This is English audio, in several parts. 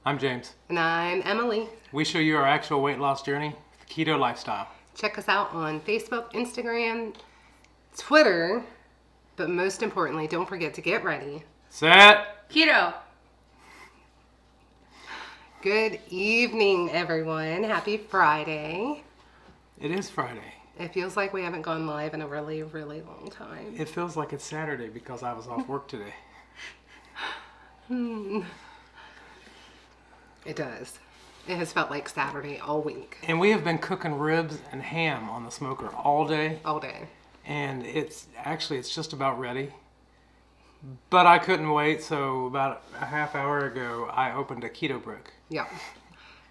I'm James. And I'm Emily. We show you our actual weight loss journey, the keto lifestyle. Check us out on Facebook, Instagram, Twitter, but most importantly, don't forget to get ready. Set. Keto. Good evening, everyone. Happy Friday. It is Friday. It feels like we haven't gone live in a really, really long time. It feels like it's Saturday because I was off work today. It does. It has felt like Saturday all week. And we have been cooking ribs and ham on the smoker all day. All day. And it's just about ready. But I couldn't wait, so about a half hour ago, I opened a keto brick. Yeah.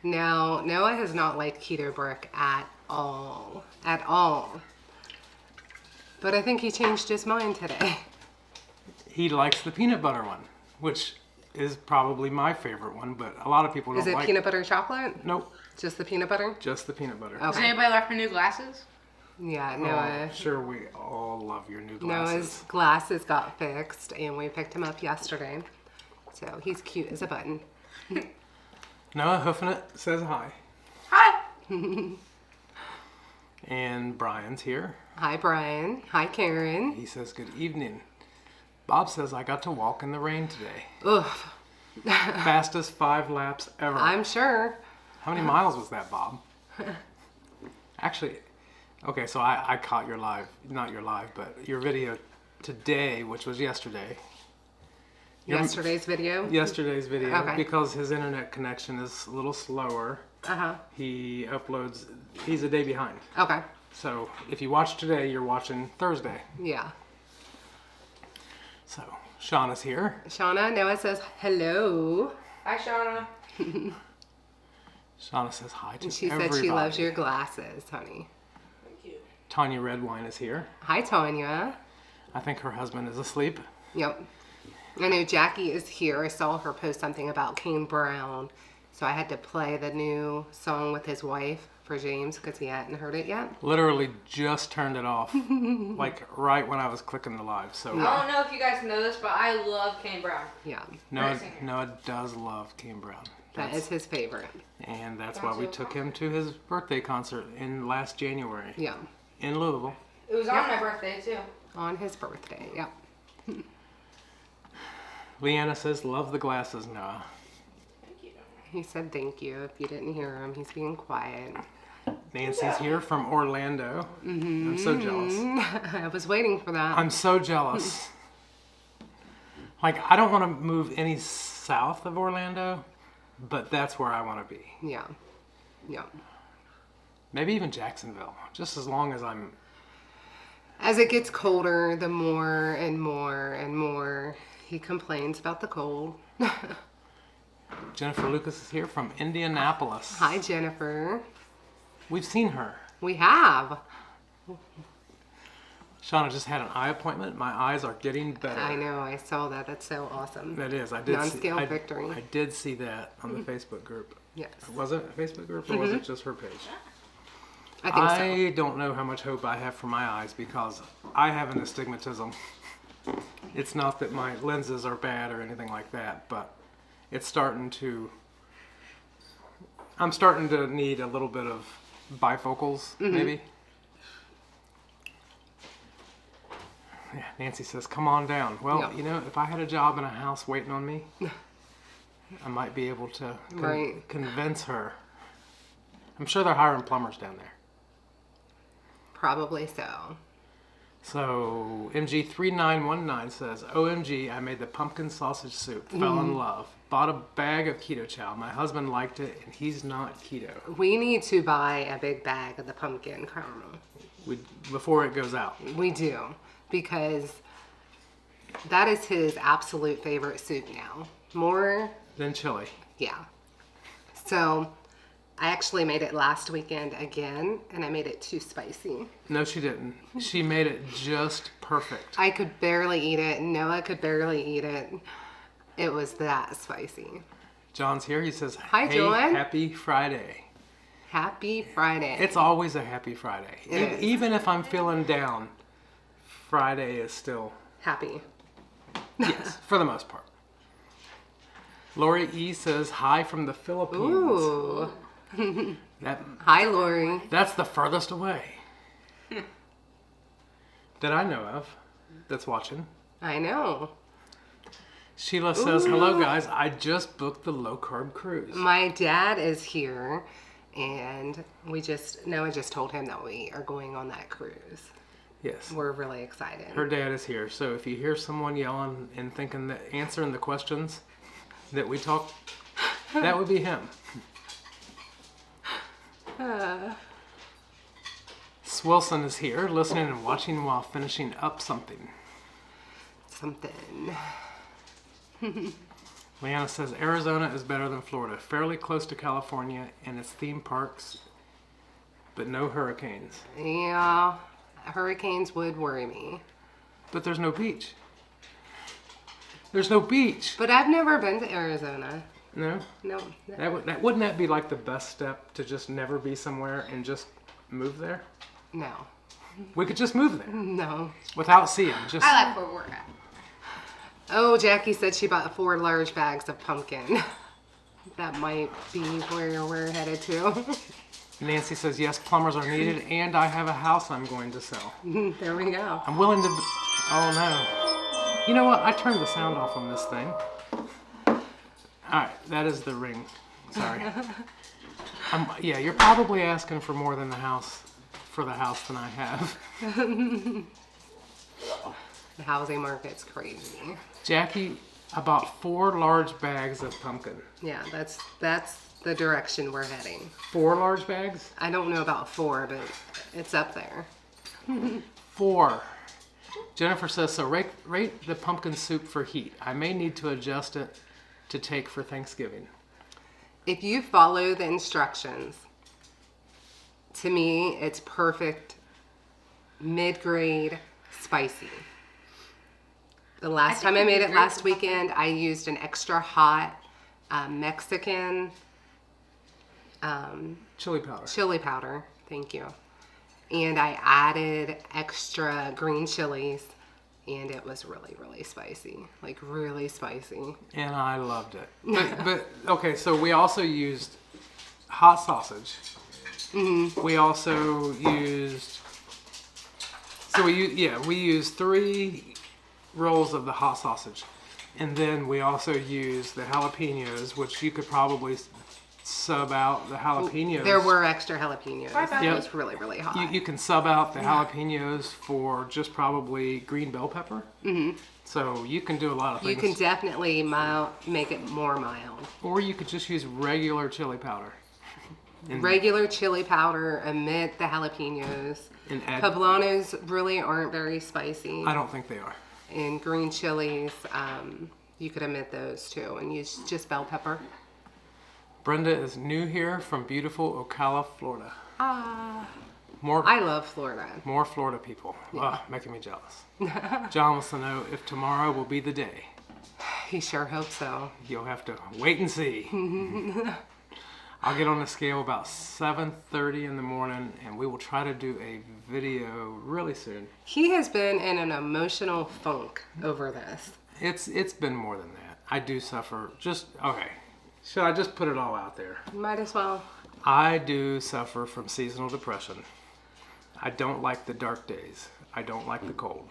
Now, Noah has not liked keto brick at all. At all. But I think he changed his mind today. He likes the peanut butter one, which is probably my favorite one, but a lot of people don't Is it like. peanut butter chocolate? Nope, Just the peanut butter? just the peanut butter. Okay. Does anybody like her new glasses? Yeah, Oh, Noah. sure, we all love your new glasses. Noah's glasses got fixed, and we picked him up yesterday. So he's cute as a button. Noah Hoofing It says hi. Hi. And Brian's here. Hi, Brian. Hi, Karen. He says good evening. Bob says I got to walk in the rain today. Ugh, Fastest 5 laps ever. I'm sure. How many miles was that, Bob? Actually, okay, so I caught your live, not your live, but your video today, which was yesterday. Yesterday's video? Yesterday's video, Okay. because his internet connection is a little slower. Uh-huh. He's a day behind. Okay. So if you watch today, you're watching Thursday. Yeah. So Shauna's here. Shauna, Noah says hello. Hi, Shauna. Shauna says hi to And she everybody. said she loves your glasses, honey. Thank you. Tanya Redwine is here. Hi, Tanya. I think her husband is asleep. Yep. I know Jackie is here. I saw her post something about Kane Brown. So I had to play the new song with his wife for James because he hadn't heard it yet. Literally just turned it off, like right when I was clicking the live. So I don't know if you guys know this, but I love Kane Brown. Yeah. Noah, singer. Noah does love Kane Brown. That is his favorite. And that's why we took him to his birthday concert in last January Yeah. in Louisville. It was on my birthday, too. On his birthday. Yep. Leanna says, love the glasses, Noah. Thank you. He said thank you. If you didn't hear him, he's being quiet. Nancy's here from Orlando. I'm so jealous. I was waiting for that. I'm so jealous. Like, I don't want to move any south of Orlando, but that's where I want to be. Yeah. Yeah. Maybe even Jacksonville, just as long as I'm... As it gets colder, the more and more and more he complains about the cold. Jennifer Lucas is here from Indianapolis. Hi, Jennifer. We've seen her. We have. Shauna just had an eye appointment. My eyes are getting better. I know. I saw that. That's so awesome. That is. I did Non-scale see, victory. I did see that on the Facebook group. Yes. Was it a Facebook group or was it just her page? I think so. I don't know how much hope I have for my eyes because I have an astigmatism. It's not that my lenses are bad or anything like that, but it's starting to... I'm starting to need a little bit of bifocals, maybe. Yeah, Nancy says, come on down. Well, Yeah. you know, if I had a job in a house waiting on me, I might be able to Right. convince her. I'm sure they're hiring plumbers down there. Probably so. So, MG3919 says, OMG, I made the pumpkin sausage soup, fell in love. Bought a bag of keto chow. My husband liked it, and he's not keto. We need to buy a big bag of the pumpkin caramel. Before it goes out. We do. Because that is his absolute favorite soup now. More, Then chili. yeah. So I actually made it last weekend again, and I made it too spicy. No, she didn't. She made it just perfect. I could barely eat it. Noah could barely eat it. It was that spicy. John's here. He says, Hi, hey, John. happy Friday. Happy Friday. It's always a happy Friday. It is. Even if I'm feeling down, Friday is still, happy. yes, for the most part. Lori E says hi from the Philippines. Ooh. That Hi, Lori. That's the furthest away that I know of that's watching. I know. Sheila says, hello guys, I just booked the low carb cruise. My dad is here, and Noah just told him that we are going on that cruise. Yes. We're really excited. Her dad is here. So if you hear someone yelling and thinking that answering the questions that we talk, that would be him. Swilson is here, listening and watching while finishing up something. Leanna says, Arizona is better than Florida. Fairly close to California and its theme parks, but no hurricanes. Yeah, hurricanes would worry me. But there's no beach. There's no beach. But I've never been to Arizona. No? No. Wouldn't that be like the best step to just never be somewhere and just move there? No. We could just move there No. without seeing. Just I like where we're at. Oh, Jackie said she bought 4 large bags of pumpkin. That might be where we're headed to. Nancy says, yes, plumbers are needed, and I have a house I'm going to sell. There we go. I'm willing to... Oh, no. You know what? I turned the sound off on this thing. All right, that is the ring. Sorry. Yeah, you're probably asking for more than the house than I have. The housing market's crazy. Jackie, I bought 4 large bags of pumpkin. Yeah, that's the direction we're heading. 4 large bags? I don't know about 4, but it's up there. 4. Jennifer says, so rate the pumpkin soup for heat. I may need to adjust it to take for Thanksgiving. If you follow the instructions, to me, it's perfect mid-grade spicy. The last time I made it last weekend, I used an extra hot Mexican Chili powder. chili powder. Thank you. And I added extra green chilies, and it was really, really spicy. Like, really spicy. And I loved it. But okay, so we also used hot sausage. Mm-hmm. We also used... So we used 3 rolls of the hot sausage. And then we also used the jalapenos, which you could probably sub out the jalapenos. There were extra jalapenos. Yep. It was really, really hot. You can sub out the jalapenos for just probably green bell pepper. Mm-hmm. So you can do a lot of things. You can definitely make it more mild. Or you could just use regular chili powder. Regular chili powder, omit the jalapenos. And add, Poblanos really aren't very spicy. I don't think they are. And green chilies, you could omit those too and use just bell pepper. Brenda is new here from beautiful Ocala, Florida. More I love Florida. more Florida people. Ugh, making me jealous. John wants to know if tomorrow will be the day. He sure hopes so. You'll have to wait and see. I'll get on the scale about 7:30 in the morning, and we will try to do a video really soon. He has been in an emotional funk over this. It's been more than that. I do suffer. Okay. Should I just put it all out there? Might as well. I do suffer from seasonal depression. I don't like the dark days. I don't like the cold.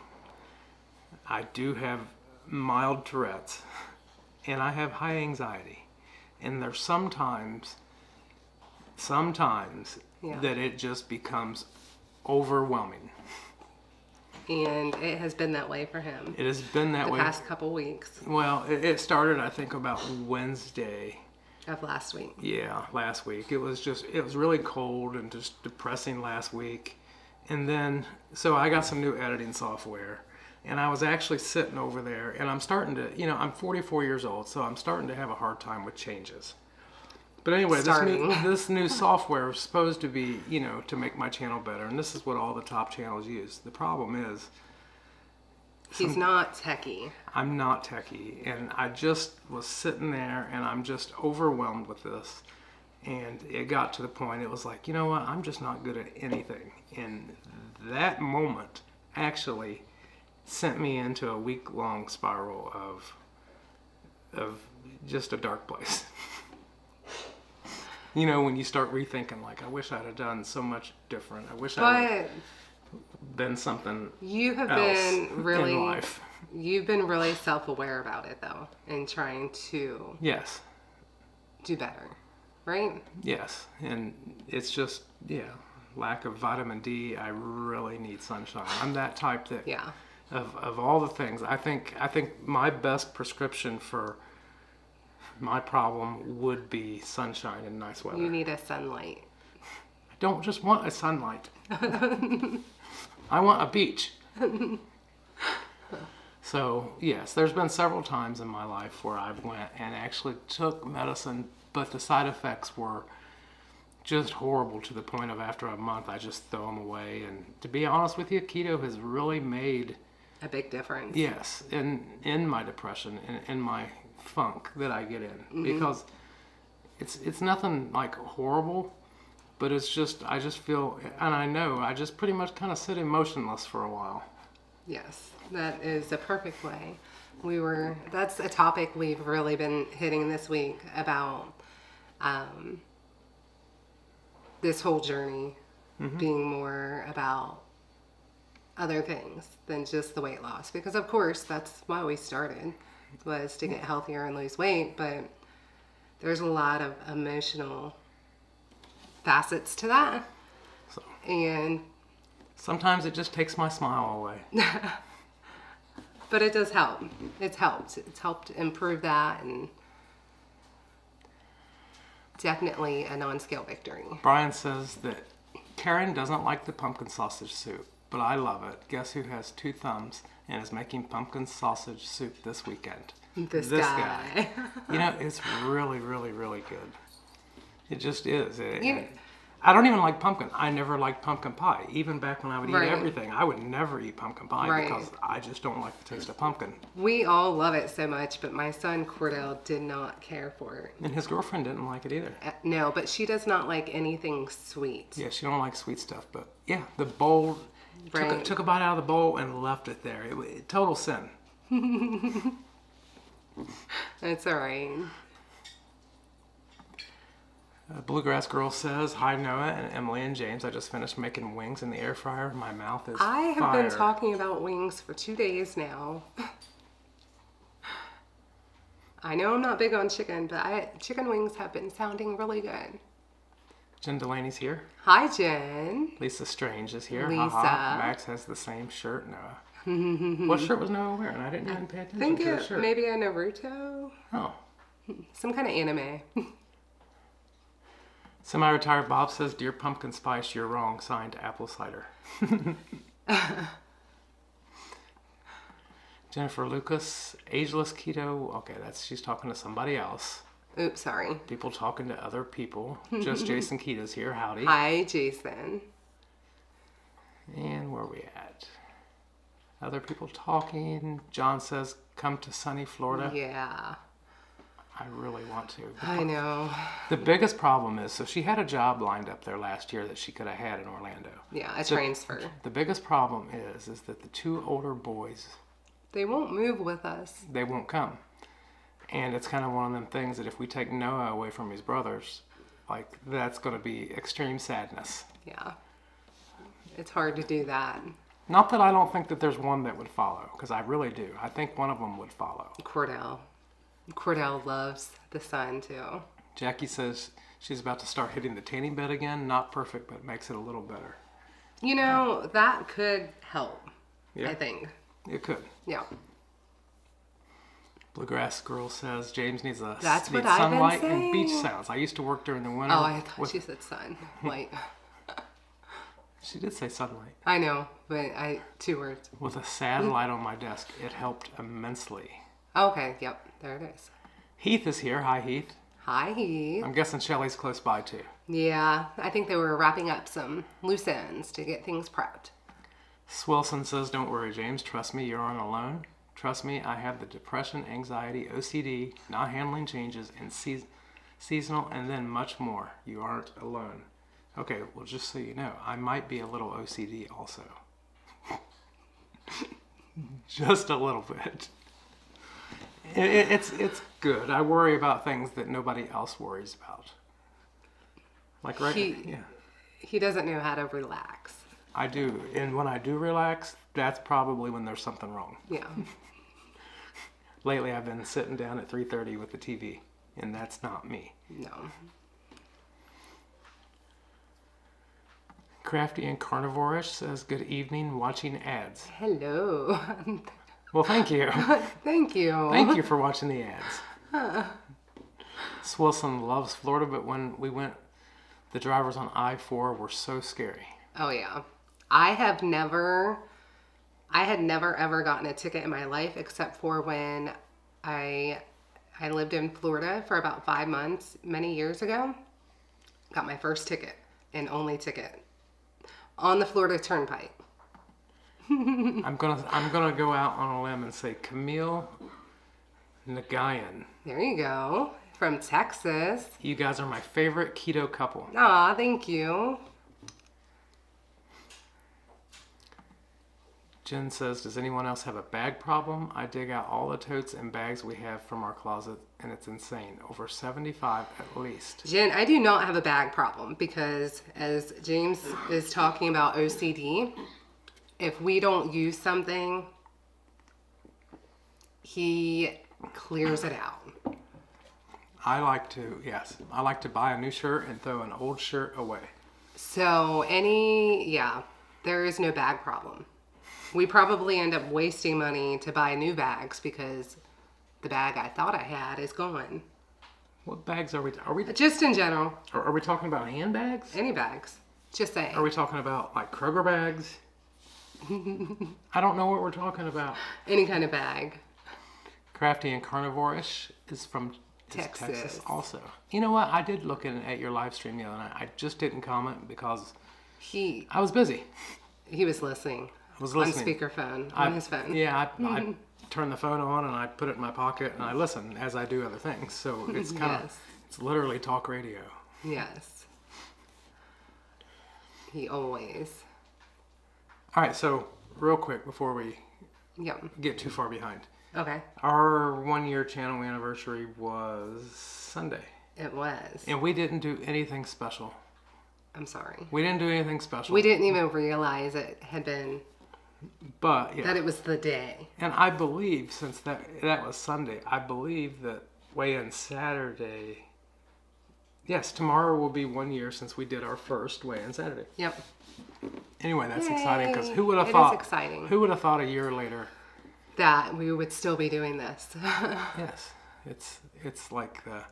I do have mild Tourette's, and I have high anxiety. And there's sometimes Yeah. that it just becomes overwhelming. And it has been that way for him It has been that the way. past couple weeks Well, it started, I think, about Wednesday. of last week. Yeah, last week. It was really cold and just depressing last week. And then, so I got some new editing software. And I was actually sitting over there, and I'm starting to, I'm 44 years old, so I'm starting to have a hard time with changes. But anyway, this new software is supposed to be, to make my channel better. And this is what all the top channels use. The problem is, He's not techie. I'm not techie, and I just was sitting there, and I'm just overwhelmed with this. And it got to the point, it was like, you know what, I'm just not good at anything. And that moment actually sent me into a week-long spiral of of just a dark place. You know, when you start rethinking, like, I wish I'd have done so much different. I wish I would have But been something you have else been really, in life. you've been really self-aware about it though, and trying to Yes, do better, right? yes. And it's just, lack of vitamin D. I really need sunshine. I'm that type that, Yeah. of all the things, I think my best prescription for my problem would be sunshine and nice weather. You need a sunlight. I don't just want a sunlight. I want a beach. So, yes, there's been several times in my life where I went and actually took medicine, but the side effects were just horrible to the point of after a month I just throw them away. And to be honest with you, keto has really made A big difference. yes in my depression and in my funk that I get in, because it's nothing like horrible, but it's just I just feel, and I know I just pretty much kind of sit emotionless for a while. Yes, that is a perfect way. That's a topic we've really been hitting this week about this whole journey being more about other things than just the weight loss. Because of course, that's why we started, was to get healthier and lose weight, but there's a lot of emotional facets to that. So And sometimes it just takes my smile away. but it does help. It's helped improve that, and definitely a non-scale victory. Brian says that Karen doesn't like the pumpkin sausage soup, but I love it. Guess who has 2 thumbs and is making pumpkin sausage soup this weekend? This guy. You know, it's really, really, really good. It just is. Yeah. I don't even like pumpkin. I never liked pumpkin pie. Even back when I would eat Right. everything, I would never eat pumpkin pie Right. because I just don't like the taste of pumpkin. We all love it so much, but my son Cordell did not care for it. And his girlfriend didn't like it either. No, but she does not like anything sweet. Yeah, she don't like sweet stuff. But yeah, the bowl, Right. took a bite out of the bowl and left it there. Total sin. It's all right. Bluegrass Girl says, hi Noah and Emily and James. I just finished making wings in the air fryer. My mouth is I have fire. been talking about wings for 2 days now. I know I'm not big on chicken, but chicken wings have been sounding really good. Jen Delaney's here. Hi, Jen. Lisa Strange is here. Lisa. Haha. Max has the same shirt, Noah. What shirt was Noah wearing? I didn't even pay I attention think to the shirt. maybe a Naruto, Oh. some kind of anime. Semi-retired Bob says, Dear Pumpkin Spice, you're wrong. Signed, apple cider. Jennifer Lucas, ageless keto. Okay, she's talking to somebody else. Oops, sorry. People talking to other people. Just Jason Keto's here. Howdy. Hi, Jason. And where are we at? Other people talking. John says, come to sunny Florida. Yeah, I really want to. I know. The biggest problem is, so she had a job lined up there last year that she could have had in Orlando. Yeah, a transfer. The biggest problem is that the 2 older boys, They won't move with us. they won't come. And it's kind of one of them things that if we take Noah away from his brothers, like, that's going to be extreme sadness. Yeah. It's hard to do that. Not that I don't think that there's one that would follow, because I really do. I think one of them would follow. Cordell loves the sun too. Jackie says she's about to start hitting the tanning bed again. Not perfect, but makes it a little better. You know, that could help, Yeah. I think. It could. Yeah. Bluegrass Girl says James needs That's what I've been sunlight and beach saying. sounds. I used to work during the winter. Oh, I thought with, she said sun. Light. She did say sunlight. I know, but 2 words. With a sad light on my desk, it helped immensely. Okay, yep, there it is. Heath is here. Hi, Heath. Hi, Heath. I'm guessing Shelly's close by too. Yeah, I think they were wrapping up some loose ends to get things prepped. Swilson says, don't worry, James. Trust me, you're on alone. Trust me, I have the depression, anxiety, OCD, not handling changes, and seasonal, and then much more. You aren't alone. Okay, well, just so you know, I might be a little OCD also. Just a little bit. It's good. I worry about things that nobody else worries about. Like yeah, He doesn't know how to relax. I do. And when I do relax, that's probably when there's something wrong. Yeah. Lately, I've been sitting down at 3:30 with the TV, and that's not me. No. Crafty and Carnivorish says, good evening, watching ads. Hello. Well, thank you. Thank you. Thank you for watching the ads. Swilson loves Florida, but when we went, the drivers on I-4 were so scary. Oh yeah. I had never ever gotten a ticket in my life except for when I lived in Florida for about 5 months many years ago. Got my first ticket and only ticket on the Florida Turnpike. I'm gonna go out on a limb and say Camille Nagayan. There you go. From Texas. You guys are my favorite keto couple. Aw, thank you. Jen says, does anyone else have a bag problem? I dig out all the totes and bags we have from our closet, and it's insane. Over 75 at least. Jen, I do not have a bag problem because as James is talking about OCD, if we don't use something, he clears it out. I like to buy a new shirt and throw an old shirt away. So there is no bag problem. We probably end up wasting money to buy new bags because the bag I thought I had is gone. What bags are we Just in general, are we talking about handbags? any bags. Just saying. Are we talking about like Kroger bags? I don't know what we're talking about. Any kind of bag. Crafty and Carnivorish is from Texas also. You know what? I did look at your live stream the other night. I just didn't comment because I was busy. He was listening. I was listening. On speakerphone, on his phone. Yeah, I turned the phone on and I put it in my pocket and I listen as I do other things. So it's kind of, it's literally talk radio. Yes. He always. All right, so real quick before we Yep. get too far behind. Okay. Our 1 year channel anniversary was Sunday. It was. And we didn't do anything special. I'm sorry. We didn't do anything special. We didn't even realize it had been, But yeah. that it was the day. And I believe, since that was Sunday, I believe that weigh-in Saturday. Yes, tomorrow will be 1 year since we did our first weigh-in Saturday. Yep. Anyway, that's Yay. exciting because who would have It thought? is exciting. Who would have thought a year later? That we would still be doing this. Yes, it's like the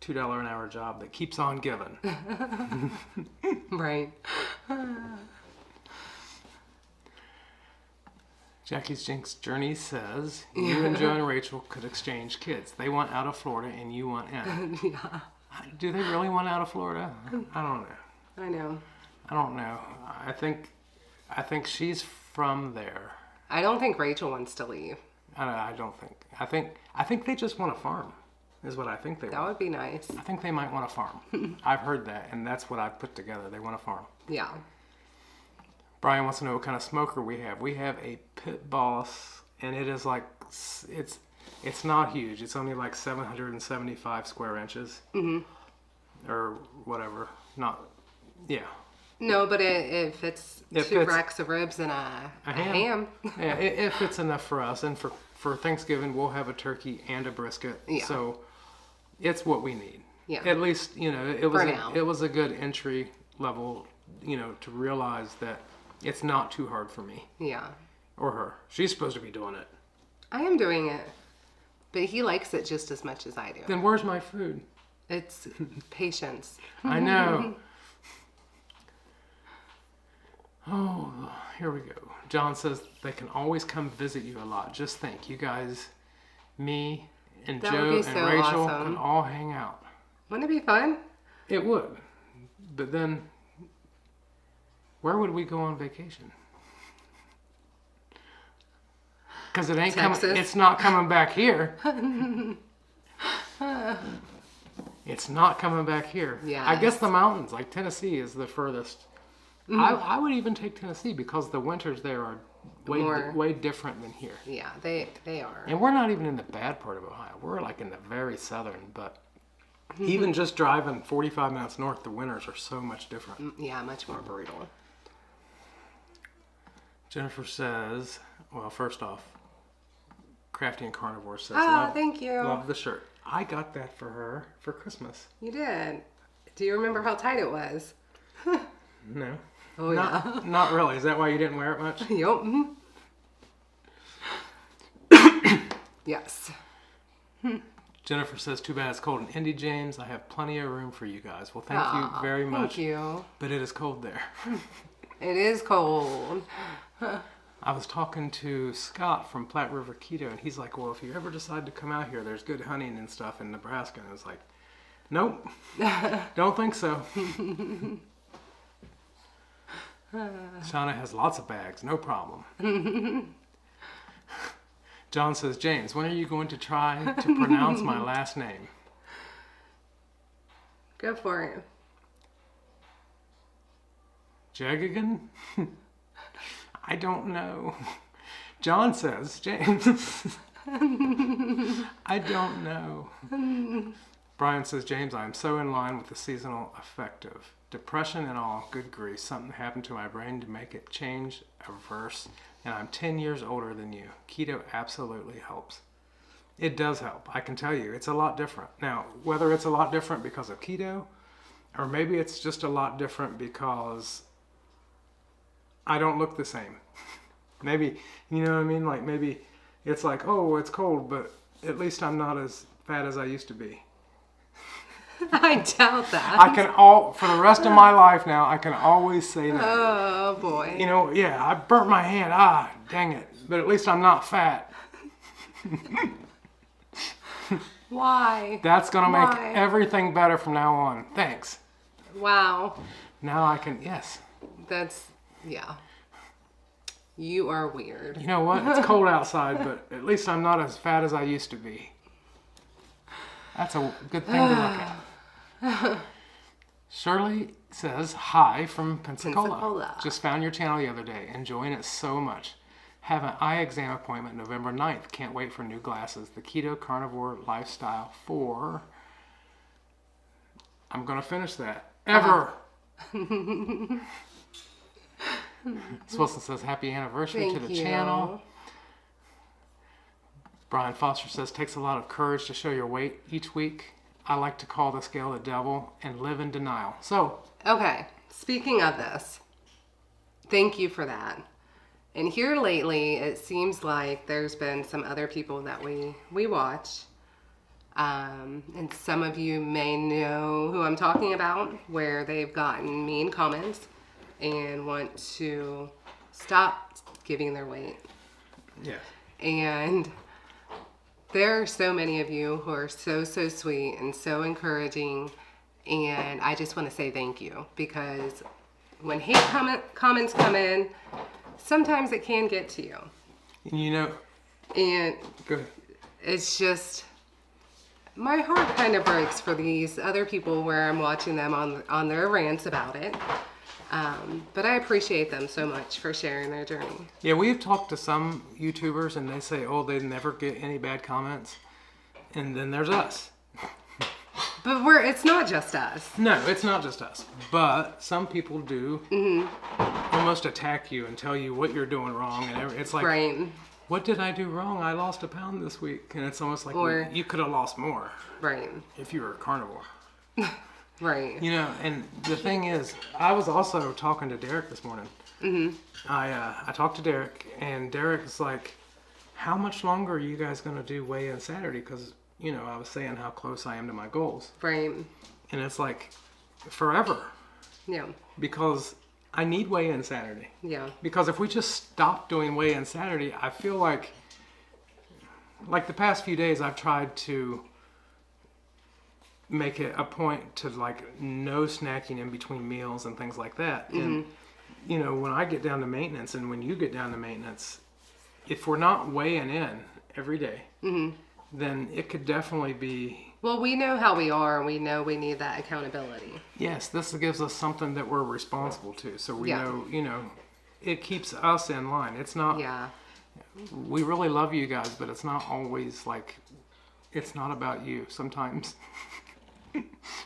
$2 an hour job that keeps on giving. Right. Jackie's Jinx Journey says, you and Joe and Rachel could exchange kids. They want out of Florida and you want in. Yeah. Do they really want out of Florida? I don't know. I know. I don't know. I think she's from there. I don't think Rachel wants to leave. I don't think. I think they just want a farm, is what I think they That want. would be nice. I think they might want a farm. I've heard that, and that's what I've put together. They want a farm. Yeah. Brian wants to know what kind of smoker we have. We have a Pit Boss, and it is like, it's not huge. It's only like 775 square inches. Mm-hmm. Or whatever. Yeah. No, but it fits It two fits racks of ribs and a ham. Yeah, it fits enough for us. And for Thanksgiving, we'll have a turkey and a brisket. Yeah. So it's what we need. Yeah. At least, it was a good entry level, to realize that it's not too hard for me. Yeah. Or her. She's supposed to be doing it. I am doing it. But he likes it just as much as I do. Then where's my food? It's patience. I know. Oh, here we go. John says they can always come visit you a lot. Just think, you guys, me and That Joe would and be so Rachel awesome. can all hang out. Wouldn't it be fun? It would. But then, where would we go on vacation? Because it ain't Texas. coming. It's not coming back here. It's not coming back here. Yes. I guess the mountains, like Tennessee, is the furthest. I would even take Tennessee because the winters there are more. way different than here. Yeah, they are. And we're not even in the bad part of Ohio. We're like in the very southern, but even just driving 45 minutes north, the winters are so much different. Yeah, much more brutal. Jennifer says, well, first off, Crafty and Carnivore says, Thank you. Love the shirt. I got that for her for Christmas. You did. Do you remember how tight it was? No. Oh, yeah. Not really. Is that why you didn't wear it much? Yup. Yes. Jennifer says, too bad it's cold in Indy, James. I have plenty of room for you guys. Well, thank you very much. Thank you. But it is cold there. It is cold. I was talking to Scott from Platte River Keto, and he's like, well, if you ever decide to come out here, there's good hunting and stuff in Nebraska. And I was like, nope, don't think so. Shauna has lots of bags, no problem. John says, James, when are you going to try to pronounce my last name? Go for it. Jagagan? I don't know. John says, James. I don't know. Brian says, James, I am so in line with the seasonal affective. Depression and all, good grief. Something happened to my brain to make it change a verse, and I'm 10 years older than you. Keto absolutely helps. It does help. I can tell you, it's a lot different. Now, whether it's a lot different because of keto, or maybe it's just a lot different because I don't look the same. Maybe, you know what I mean? Like maybe it's like, oh, it's cold, but at least I'm not as fat as I used to be. I doubt that. I can for the rest of my life now, I can always say that. Oh, boy. You know, yeah, I burnt my hand. Dang it. But at least I'm not fat. Why? That's going to make Why? everything better from now on. Thanks. Wow. Now I can, yes. Yeah. You are weird. You know what? It's cold outside, but at least I'm not as fat as I used to be. That's a good thing to look at. Shirley says, hi from Pensacola. Just found your channel the other day. Enjoying it so much. Have an eye exam appointment November 9th. Can't wait for new glasses. The Keto Carnivore Lifestyle 4. I'm going to finish that. Ever. Swilson says, happy anniversary to the channel. Brian Foster says, takes a lot of courage to show your weight each week. I like to call the scale the devil and live in denial. So, okay, speaking of this, thank you for that. And here lately, it seems like there's been some other people that we watch. And some of you may know who I'm talking about, where they've gotten mean comments and want to stop giving their weight. yeah. And there are so many of you who are so sweet and so encouraging, and I just want to say thank you, because when hate comments come in, sometimes it can get to you. You know, And go ahead. it's just, my heart kind of breaks for these other people where I'm watching them on their rants about it. But I appreciate them so much for sharing their journey. Yeah, we've talked to some YouTubers and they say, oh, they never get any bad comments. And then there's us. But it's not just us. No, it's not just us. But some people do almost attack you and tell you what you're doing wrong. And it's like, Right. what did I do wrong? I lost a pound this week. And it's almost like, Or- you could have lost more Right. if you were a carnivore. Right. You know, and the thing is, I was also talking to Derek this morning. I talked to Derek, and Derek's like, how much longer are you guys going to do weigh-in Saturday? Because, you know, I was saying how close I am to my goals. Right. And it's like, forever. Yeah. Because I need weigh-in Saturday. Yeah. Because if we just stop doing weigh-in Saturday, I feel like the past few days I've tried to make it a point to like no snacking in between meals and things like that. And you know, when I get down to maintenance and when you get down to maintenance, if we're not weighing in every day, then it could definitely be. Well, we know how we are, and we know we need that accountability. Yes, this gives us something that we're responsible to. So we Yeah. know, you know, it keeps us in line. It's not. Yeah. We really love you guys, but it's not always like. It's not about you sometimes,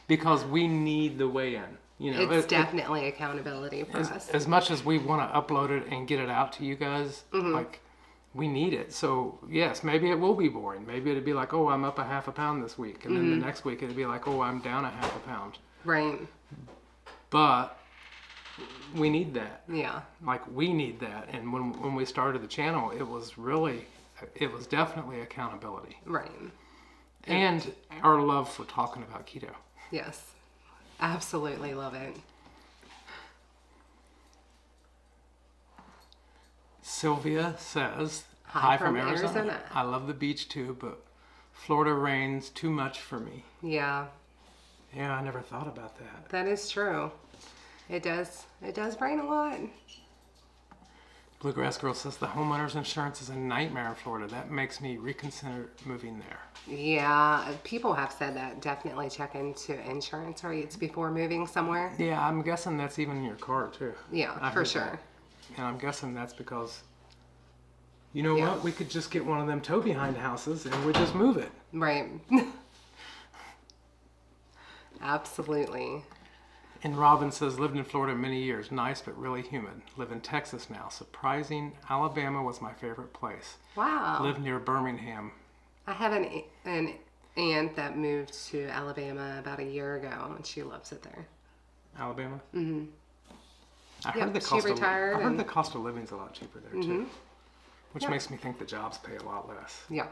because we need the weigh-in. You know, It's definitely accountability for us. as much as we want to upload it and get it out to you guys, like we need it. So yes, maybe it will be boring. Maybe it'll be like, oh, I'm up a half a pound this week, and then the next week it'll be like, oh, I'm down a half a pound. Right. But we need that. Yeah. Like we need that. And when we started the channel, it was definitely accountability Right. and our love for talking about keto. Yes. Absolutely love it. Sylvia says, Hi hi from from Arizona. Arizona. I love the beach too, but Florida rains too much for me. Yeah. Yeah, I never thought about that. That is true. It does rain a lot. Bluegrass Girl says the homeowner's insurance is a nightmare in Florida. That makes me reconsider moving there. Yeah, people have said that. Definitely check into insurance rates before moving somewhere. Yeah, I'm guessing that's even in your car too. Yeah, I for heard sure. that. And I'm guessing that's because, you know Yeah. what? We could just get one of them tow behind houses and we just move it. Right. Absolutely. And Robin says, lived in Florida many years. Nice, but really humid. Live in Texas now. Surprising. Alabama was my favorite place. Wow. Live near Birmingham. I have an aunt that moved to Alabama about a year ago, and she loves it there. Alabama? Mm-hmm. I Yep, heard the she cost retired of, I heard and- the cost of living's a lot cheaper there too. Which Yep. makes me think the jobs pay a lot less. Yeah.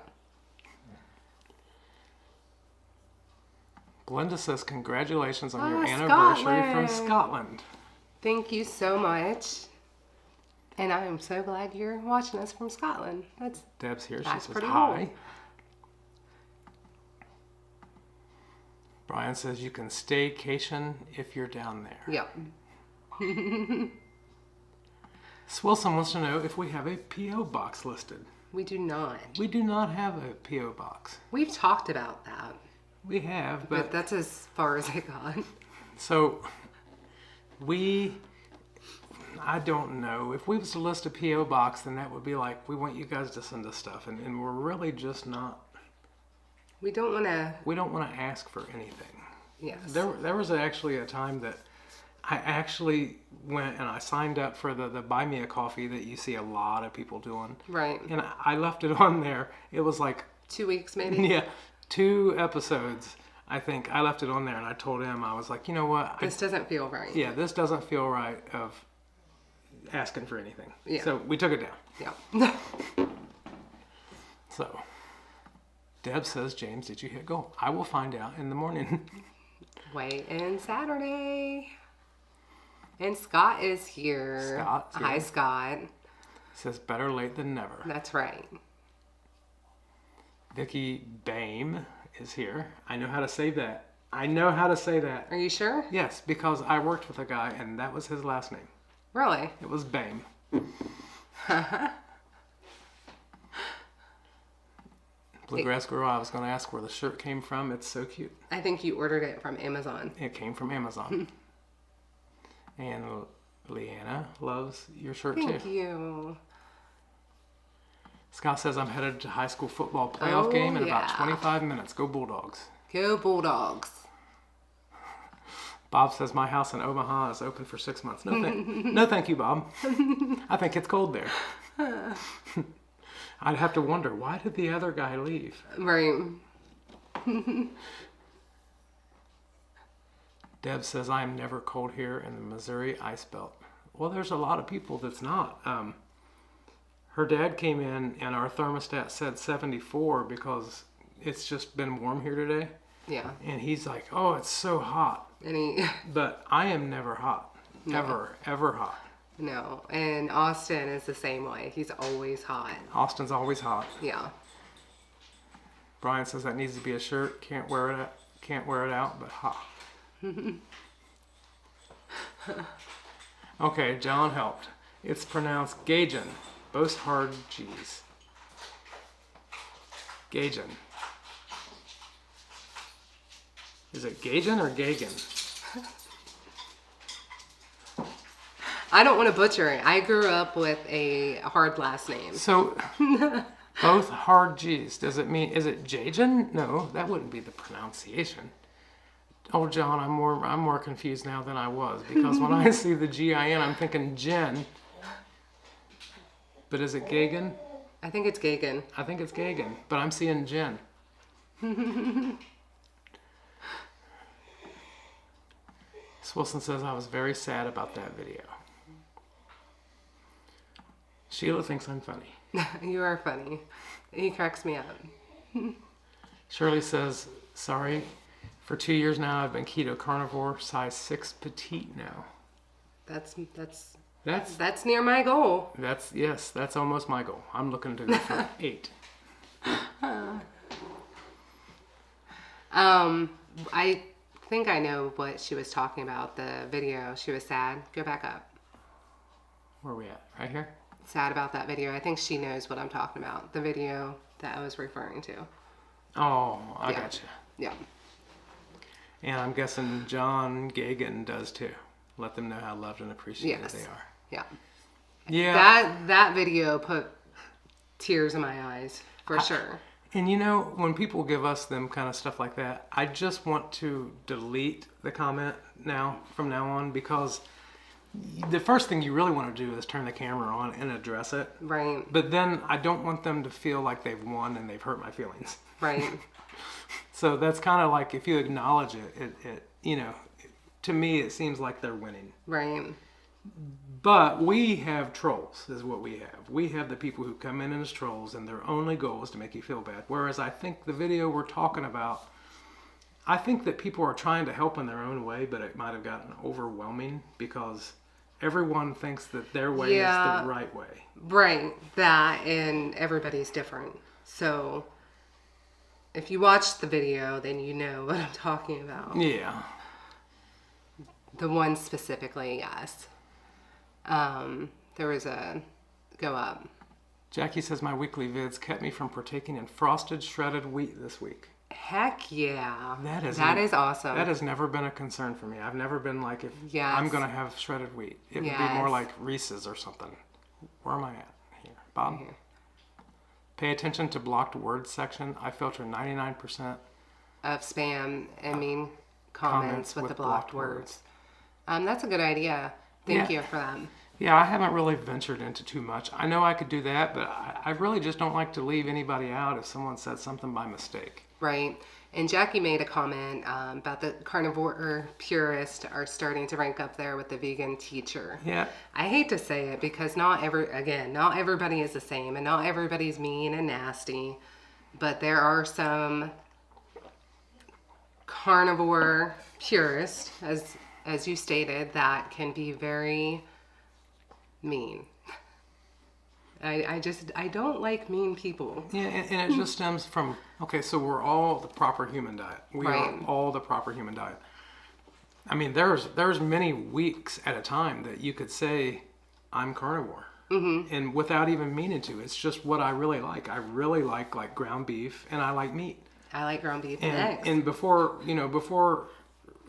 Glenda says, congratulations on your Oh, anniversary from Scotland. Scotland. Thank you so much. And I am so glad you're watching us from Scotland. Deb's here. She That's says, pretty hi. cool. Brian says, you can staycation if you're down there. Yep. Swilson wants to know if we have a P.O. box listed. We do not. We do not have a P.O. box. We've talked about that, We have, but but that's as far as it got. so I don't know. If we was to list a P.O. box, then that would be like, we want you guys to send us stuff. And we're really just not, We don't want to. we don't want to ask for anything. Yes. There was actually a time that I actually went and I signed up for the Buy Me a Coffee that you see a lot of people doing. Right. And I left it on there. It was like, 2 weeks maybe. yeah, 2 episodes. I think I left it on there and I told him, I was like, you know what? This doesn't feel right. Yeah, this doesn't feel right of asking for anything. Yeah. So we took it down. Yeah. So Deb says, James, did you hit goal? I will find out in the morning. Weigh in Saturday. And Scott is here. Scott's here. Hi, Scott. Says better late than never. That's right. Vicky Bame is here. I know how to say that. I know how to say that. Are you sure? Yes, because I worked with a guy and that was his last name. Really? It was Bame. Bluegrass Girl, I was going to ask where the shirt came from. It's so cute. I think you ordered it from Amazon. It came from Amazon. And Leanna loves your shirt Thank too. you. Scott says, I'm headed to high school football playoff game in about yeah. 25 minutes. Go Bulldogs. Go Bulldogs. Bob says, my house in Omaha is open for 6 months. No, thank you, Bob. I think it's cold there. I'd have to wonder, why did the other guy leave? Right. Deb says, I am never cold here in the Missouri ice belt. Well, there's a lot of people that's not. Her dad came in and our thermostat said 74 because it's just been warm here today. Yeah. And he's like, oh, it's so hot. And he, But I am never hot. Ever hot. no. And Austin is the same way. He's always hot. Austin's always hot. Yeah. Brian says that needs to be a shirt. Can't wear it out, but hot. Okay, John helped. It's pronounced Gajan. Both hard G's. Gajan. Is it Gajan or Gagan? I don't want to butcher it. I grew up with a hard last name. So, both hard G's. Does it mean, is it Jajan? No, that wouldn't be the pronunciation. Oh, John, I'm more confused now than I was, because when I see the G-I-N, I'm thinking Jen. But is it Gagan? I think it's Gagan. I think it's Gagan, but I'm seeing Jen. Wilson says, I was very sad about that video. Sheila thinks I'm funny. You are funny. He cracks me up. Shirley says, sorry, for 2 years now I've been keto carnivore, size 6 petite now. That's near my goal. That's almost my goal. I'm looking to go for 8. I think I know what she was talking about. The video. She was sad. Go back up. Where are we at? Right here? Sad about that video. I think she knows what I'm talking about. The video that I was referring to. Oh, I gotcha. Yeah. And I'm guessing John Gagan does too. Let them know how loved and appreciated they are. Yeah. Yeah. That video put tears in my eyes for sure. And you know, when people give us them kind of stuff like that, I just want to delete the comment from now on, because the first thing you really want to do is turn the camera on and address it. Right. But then I don't want them to feel like they've won and they've hurt my feelings. Right. So that's kind of like, if you acknowledge it, you know, to me it seems like they're winning. Right. But we have trolls, is what we have. We have the people who come in as trolls, and their only goal is to make you feel bad. Whereas I think the video we're talking about, I think that people are trying to help in their own way, but it might have gotten overwhelming because everyone thinks that their way is the right way. Right. That, and everybody's different. So if you watch the video, then you know what I'm talking about. Yeah. The one specifically, yes. There was a go up. Jackie says my weekly vids kept me from partaking in frosted shredded wheat this week. Heck yeah. That is awesome. That has never been a concern for me. I've never been like, if Yes. I'm going to have shredded wheat. It would be more like Reese's or something. Where am I at? Here. Bob? Here. Pay attention to blocked words section. I filter 99% Of spam and mean comments with the blocked words. That's a good idea. Thank you for that. Yeah, I haven't really ventured into too much. I know I could do that, but I really just don't like to leave anybody out if someone said something by mistake. Right. And Jackie made a comment about the carnivore purists are starting to rank up there with the vegan teacher. Yeah. I hate to say it because not everybody is the same, and not everybody's mean and nasty, but there are some carnivore purists, as you stated, that can be very mean. I don't like mean people. Yeah, and it just stems from, okay, so we're all the proper human diet. We are all the proper human diet. I mean, there's many weeks at a time that you could say, I'm carnivore. Mm-hmm. And without even meaning to. It's just what I really like. I really like ground beef, and I like meat. I like ground beef and eggs. And before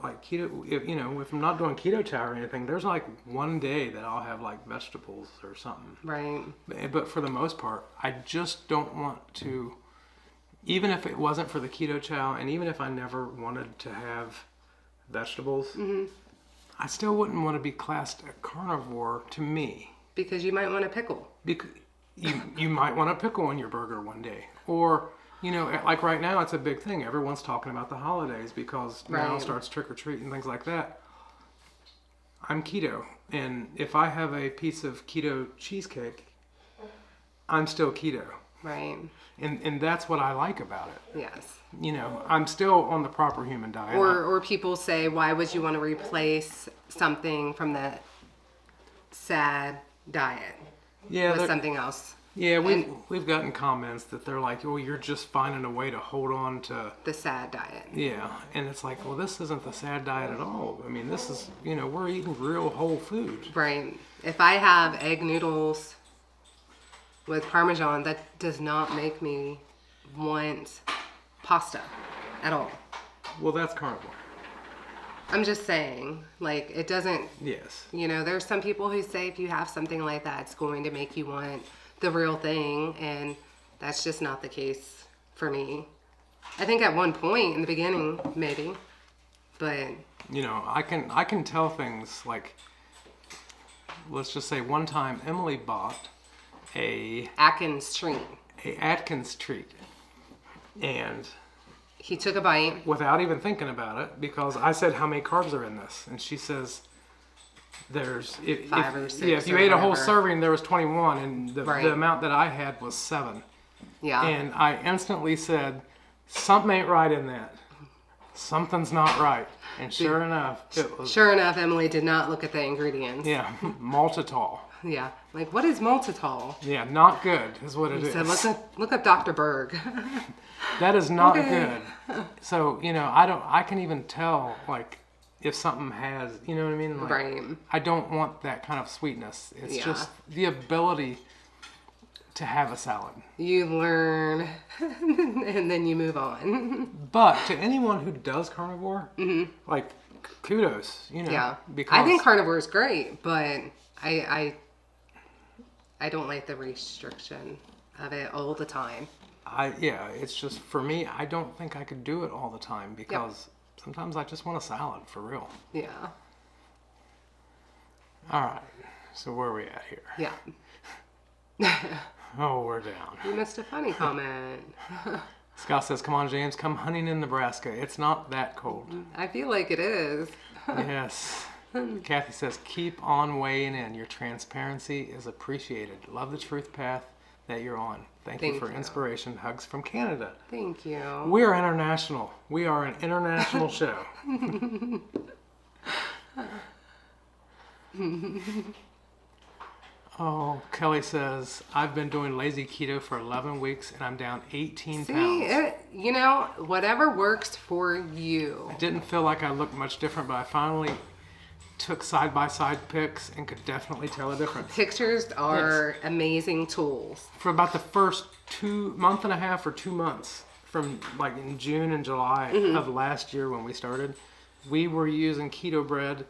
like keto, if I'm not doing keto chow or anything, there's like one day that I'll have like vegetables or something. Right. But for the most part, I just don't want to, even if it wasn't for the keto chow, and even if I never wanted to have vegetables, I still wouldn't want to be classed a carnivore to me. Because you might want a pickle. Because you might want a pickle in your burger one day. Or, like right now, it's a big thing. Everyone's talking about the holidays because now starts trick or treat and things like that. I'm keto, and if I have a piece of keto cheesecake, I'm still keto. Right. And that's what I like about it. Yes. I'm still on the proper human diet. Or people say, why would you want to replace something from the sad diet with something else? Yeah, we've gotten comments that they're like, oh, you're just finding a way to hold on to the sad diet. Yeah, and it's like, well, this isn't the sad diet at all. I mean, this is, we're eating real whole food. Right. If I have egg noodles with Parmesan, that does not make me want pasta at all. Well, that's carnivore. I'm just saying, like, it doesn't, Yes. you know, there's some people who say if you have something like that, it's going to make you want the real thing, and that's just not the case for me. I think at one point in the beginning, maybe, but You know, I can tell things like, let's just say one time Emily bought a Atkins treat. Atkins treat, and He took a bite. without even thinking about it, because I said how many carbs are in this, and she says there's Five or six if you or ate a whole whatever. serving, there was 21, and the Right. amount that I had was 7. Yeah. And I instantly said, something ain't right in that. Something's not right. And sure enough, it was, Sure enough, Emily did not look at the ingredients. yeah, maltitol. Yeah. Like, what is maltitol? Yeah, not good is what it He is. said, look up Dr. Berg. That is not Okay. good. So, you know, I can even tell, like, if something has, you know what I mean? Like, Right. I don't want that kind of sweetness. It's Yeah. just the ability to have a salad. You learn, and then you move on. But to anyone who does carnivore, like, kudos, you know. Yeah. Because I think carnivore is great, but I don't like the restriction of it all the time. it's just, for me, I don't think I could do it all the time, because sometimes I just want a salad, for real. Yeah. All right, so where are we at here? Yeah. Oh, we're down. You missed a funny comment. Scott says, come on, James, come hunting in Nebraska. It's not that cold. I feel like it is. Yes. Kathy says, keep on weighing in. Your transparency is appreciated. Love the truth path that you're on. Thank you Thank for you. inspiration. Hugs from Canada. Thank you. We are international. We are an international show. Oh, Kelly says, I've been doing lazy keto for 11 weeks and I'm down 18 See, pounds. you know, whatever works for you. I didn't feel like I looked much different, but I finally took side-by-side pics and could definitely tell a difference. Pictures are amazing tools. For about the first month and a half or 2 months, from like in June and July of last year when we started, we were using keto bread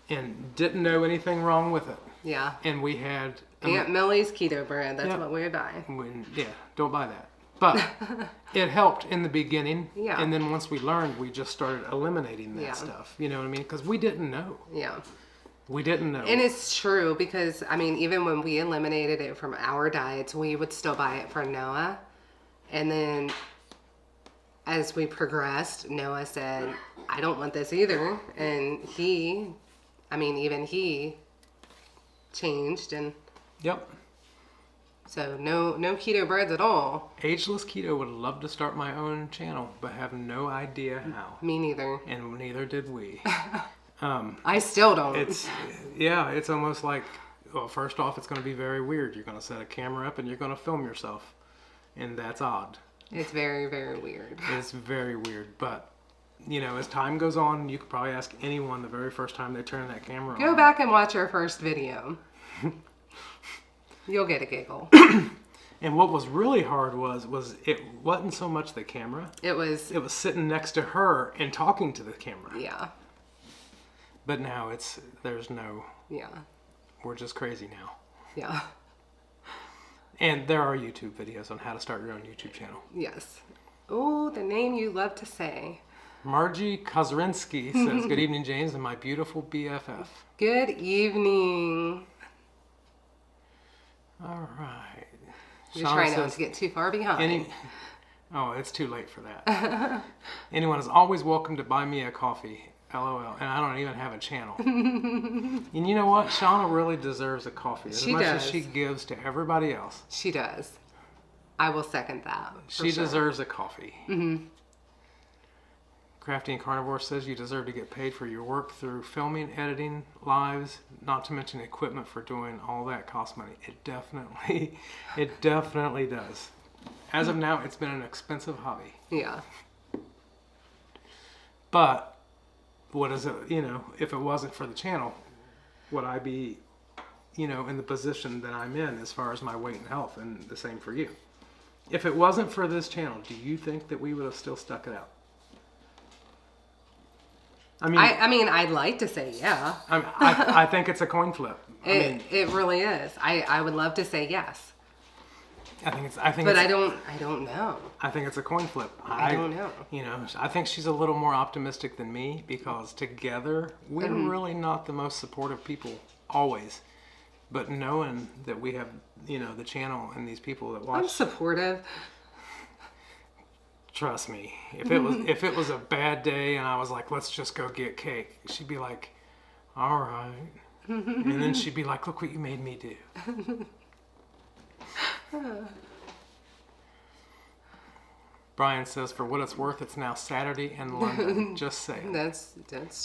and didn't know anything wrong with it. Yeah. And we had Aunt Millie's keto bread. That's Yep. what we would buy. yeah, don't buy that. But it helped in the beginning. Yeah. And then once we learned, we just started eliminating that Yeah. stuff. You know what I mean? Because we didn't know. Yeah. We didn't know. And it's true because, I mean, even when we eliminated it from our diets, we would still buy it for Noah. And then as we progressed, Noah said, I don't want this either. And even he changed. And Yep. so no keto breads at all. Ageless Keto would love to start my own channel, but have no idea how. Me neither. And neither did we. I still don't. It's almost like, well, first off, it's going to be very weird. You're going to set a camera up and you're going to film yourself. And that's odd. It's very, very weird. It's very weird. But, you know, as time goes on, you could probably ask anyone the very first time they turn that camera on. Go back and watch our first video. You'll get a giggle. And what was really hard was it wasn't so much the camera. It was, It was sitting next to her and talking to the camera. yeah, But now there's no, yeah, we're just crazy now. yeah, And there are YouTube videos on how to start your own YouTube channel. yes. Oh, the name you love to say. Margie Kozrinsky says, good evening, James, and my beautiful BFF. Good evening. All right. You're Shauna trying not says, to get too far behind. oh, it's too late for that. Anyone is always welcome to buy me a coffee. LOL. And I don't even have a channel. And you know what? Shauna really deserves a coffee as She much as does. she gives to everybody else. She does. I will second that. She deserves a coffee. Mm-hmm. Crafty and Carnivore says you deserve to get paid for your work through filming, editing, lives, not to mention equipment for doing all that costs money. It definitely does. As of now, it's been an expensive hobby. Yeah. But what is it, if it wasn't for the channel, would I be, in the position that I'm in as far as my weight and health, and the same for you. If it wasn't for this channel, do you think that we would have still stuck it out? I mean, I'd like to say yeah. I think it's a coin flip. It really is. I would love to say yes. But I don't know. I think it's a coin flip. I don't know. I think she's a little more optimistic than me because together we're really not the most supportive people always. But knowing that we have, the channel and these people that watch. I'm supportive. Trust me. If it was a bad day and I was like, let's just go get cake, she'd be like, all right. And then she'd be like, look what you made me do. Brian says, for what it's worth, it's now Saturday in London. Just saying. That's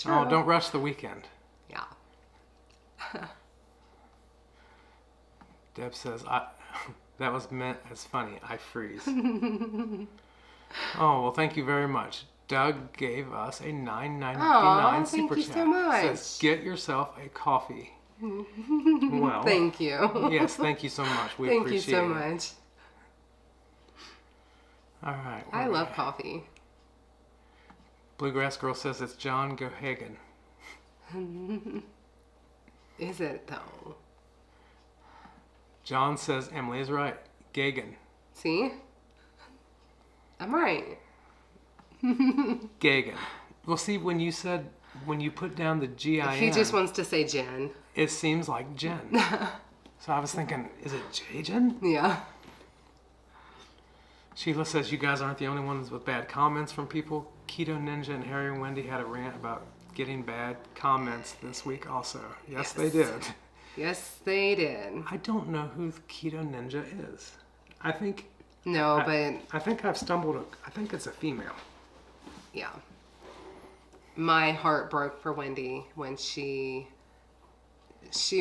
true. Oh, don't rush the weekend. Yeah. Deb says, that was meant as funny. I freeze. Oh, well, thank you very much. Doug gave us a $9.99 super chat. Thank you so much. Says, get yourself a coffee. Well, thank you. Yes, thank you so much. We Thank appreciate you so it. much. All right. I love coffee. Bluegrass Girl says it's John Gohagan. Is it though? John says Emily is right. Gagan. See? I'm right. Gagan. Well, see, when you put down the G-I-N, He just wants to say Jen. it seems like Jen. So I was thinking, is it J-Jen? Yeah. Sheila says you guys aren't the only ones with bad comments from people. Keto Ninja and Harry and Wendy had a rant about getting bad comments this week also. Yes, they did. Yes, they did. I don't know who Keto Ninja is. I think No, but I think I've stumbled. I think it's a female. yeah. My heart broke for Wendy when she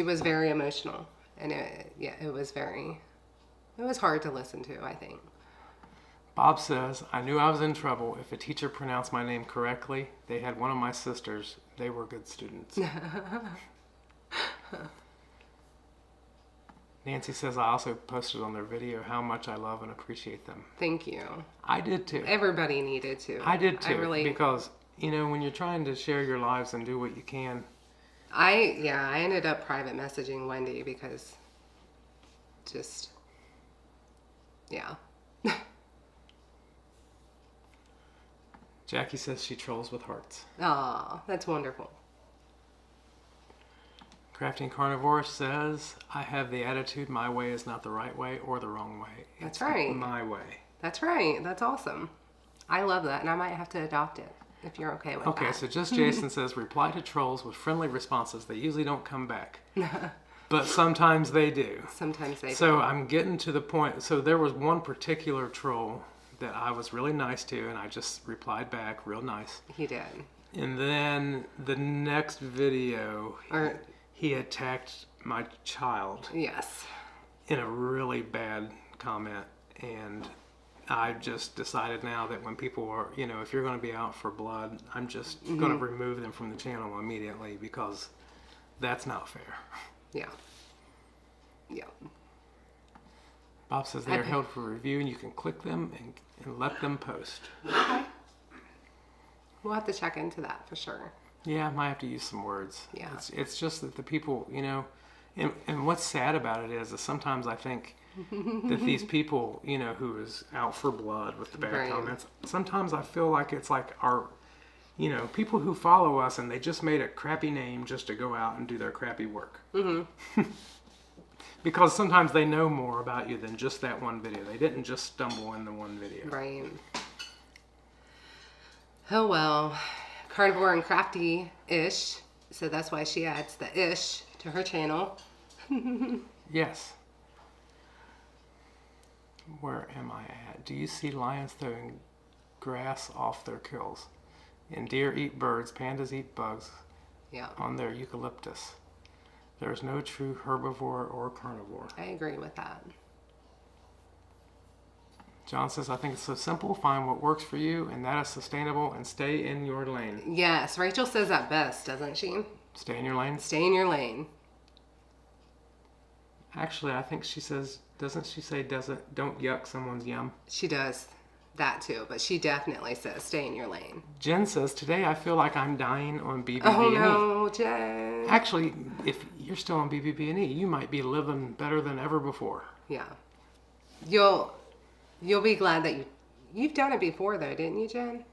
was very emotional, and it was hard to listen to, I think. Bob says, I knew I was in trouble if a teacher pronounced my name correctly. They had one of my sisters. They were good students. Nancy says, I also posted on their video how much I love and appreciate them. Thank you. I did too. Everybody needed to. I did too. Because, when you're trying to share your lives and do what you can. I ended up private messaging Wendy because yeah. Jackie says she trolls with hearts. Aw, that's wonderful. Crafting Carnivore says, I have the attitude my way is not the right way or the wrong way. That's right. My way. That's right. That's awesome. I love that, and I might have to adopt it if you're okay with that. Okay, so just Jason says, reply to trolls with friendly responses. They usually don't come back. But sometimes they do. Sometimes they do. So I'm getting to the point. So there was one particular troll that I was really nice to, and I just replied back real nice. He did. And then the next video, he attacked my child. Yes. In a really bad comment. And I just decided now that when people are, if you're going to be out for blood, I'm just going to remove them from the channel immediately because that's not fair. Yeah. Yeah. Bob says they are held for review and you can click them and let them post. Okay. We'll have to check into that for sure. Yeah, I might have to use some words. Yeah. It's just that the people, and what's sad about it is that sometimes I think that these people, who is out for blood with the bad comments, sometimes I feel like it's like our, people who follow us and they just made a crappy name just to go out and do their crappy work. Mm-hmm. Because sometimes they know more about you than just that one video. They didn't just stumble into one video. Right. Oh well. Carnivore and Crafty-ish. So that's why she adds the ish to her channel. Yes. Where am I at? Do you see lions throwing grass off their kills? And deer eat birds, pandas eat bugs on their eucalyptus. There is no true herbivore or carnivore. I agree with that. John says, I think it's so simple. Find what works for you, and that is sustainable, and stay in your lane. Yes, Rachel says that best, doesn't she? Stay in your lane? Stay in your lane. Actually, I think she says, doesn't she say, don't yuck someone's yum? She does. that too. But she definitely says stay in your lane. Jen says, today I feel like I'm dying on BBB&E. Oh no, Jen. Actually, if you're still on BBB&E, you might be living better than ever before. Yeah. You'll be glad that you've done it before though, didn't you, Jen?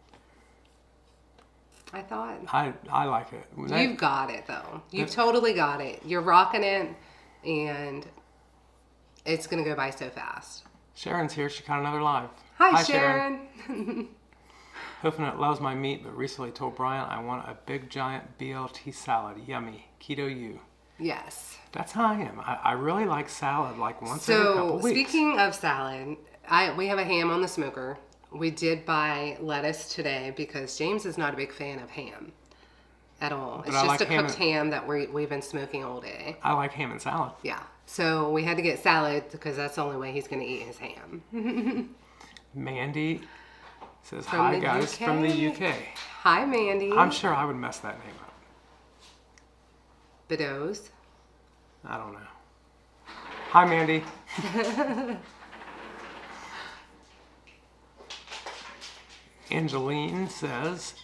I thought. I like it. You've got it though. You've totally got it. You're rocking it, and it's gonna go by so fast. Sharon's here. She got another live. Hi Sharon. Hoofinut loves my meat, but recently told Brian I want a big giant BLT salad. Yummy. Keto you. Yes. That's how I am. I really like salad like once every couple So weeks. speaking of salad, we have a ham on the smoker. We did buy lettuce today because James is not a big fan of ham at all. But It's I just like a ham cooked ham that we've been smoking all day. I like ham and salad. Yeah. So we had to get salad because that's the only way he's going to eat his ham. Mandy says, From hi the guys UK? from the UK. Hi, Mandy. I'm sure I would mess that name up. Bedows. I don't know. Hi, Mandy. Angeline says,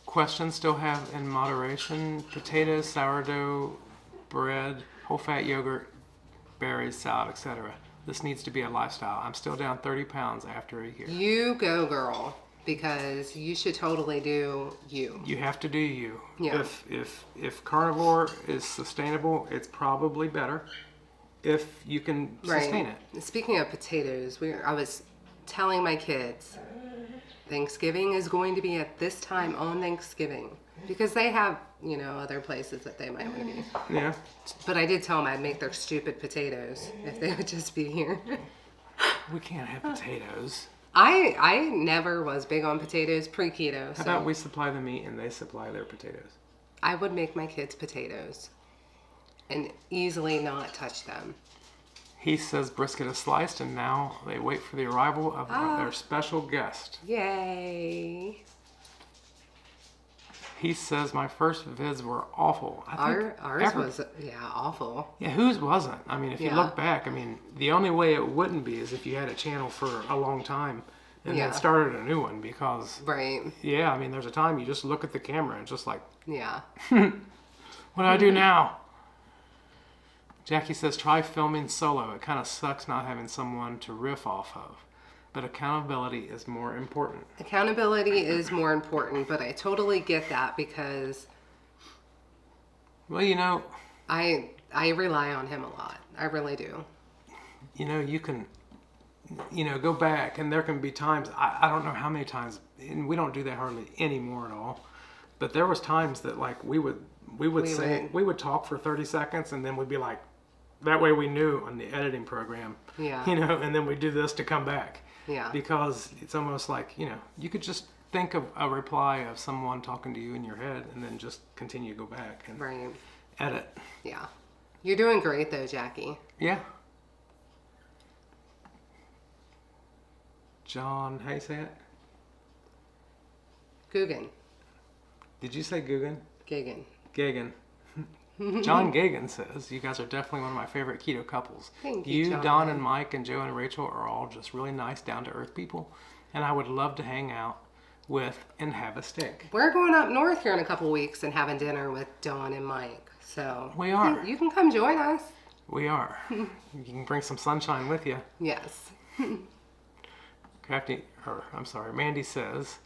questions still have in moderation, potatoes, sourdough, bread, whole fat yogurt, berries, salad, etc. This needs to be a lifestyle. I'm still down 30 pounds after a year. You go, girl, because you should totally do you. You have to do you. Yeah. If carnivore is sustainable, it's probably better if you can sustain it. Speaking of potatoes, I was telling my kids Thanksgiving is going to be at this time on Thanksgiving because they have, other places that they might want to be. Yeah. But I did tell them I'd make their stupid potatoes if they would just be here. We can't have potatoes. I never was big on potatoes pre-keto. How about we supply the meat and they supply their potatoes? I would make my kids potatoes and easily not touch them. He says brisket is sliced and now they wait for the arrival of their special guest. Yay. He says my first vids were awful. Ours was, awful. Yeah, whose wasn't? I mean, if you Yeah. look back, the only way it wouldn't be is if you had a channel for a long time and Yeah. then started a new one because, Right. yeah, there's a time you just look at the camera and just like, Yeah. what do I do now? Jackie says, try filming solo. It kind of sucks not having someone to riff off of. But accountability is more important. Accountability is more important, but I totally get that because Well, I rely on him a lot. I really do. you can, go back and there can be times, I don't know how many times, and we don't do that hardly anymore at all. But there was times that like we would talk for 30 seconds and then we'd be like, that way we knew on the editing program, Yeah. and then we do this to come back. Yeah. Because it's almost like, you could just think of a reply of someone talking to you in your head and then just continue to go back and Right. edit. Yeah. You're doing great though, Jackie. Yeah. John, how you say it? Guggen. Did you say Guggen? Gagan. Gagan. John Gagan says, you guys are definitely one of my favorite keto couples. Thank you, John. Don, and Mike, and Joe and Rachel are all just really nice, down-to-earth people. And I would love to hang out with and have a steak. We're going up north here in a couple weeks and having dinner with Dawn and Mike. So We are. You can come join us. We are. You can bring some sunshine with you. Yes. Mandy says,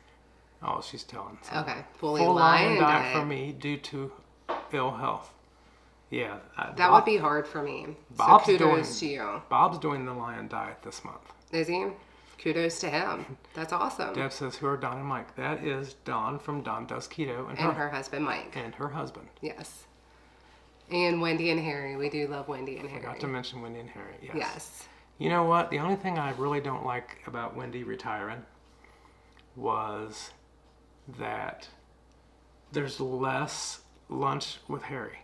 oh, she's telling. So Okay. Fully full lion diet diet. for me due to ill health. Yeah. That would be hard for me. Bob's so kudos to you. Bob's doing the lion diet this month. Is he? Kudos to him. That's awesome. Deb says, who are Don and Mike? That is Dawn from Dawn Does Keto and And her husband, Mike. and her husband. Yes. And Wendy and Harry. We do love Wendy and Harry. Forgot to mention Wendy and Harry. Yes. Yes. You know what? The only thing I really don't like about Wendy retiring was that there's less lunch with Harry.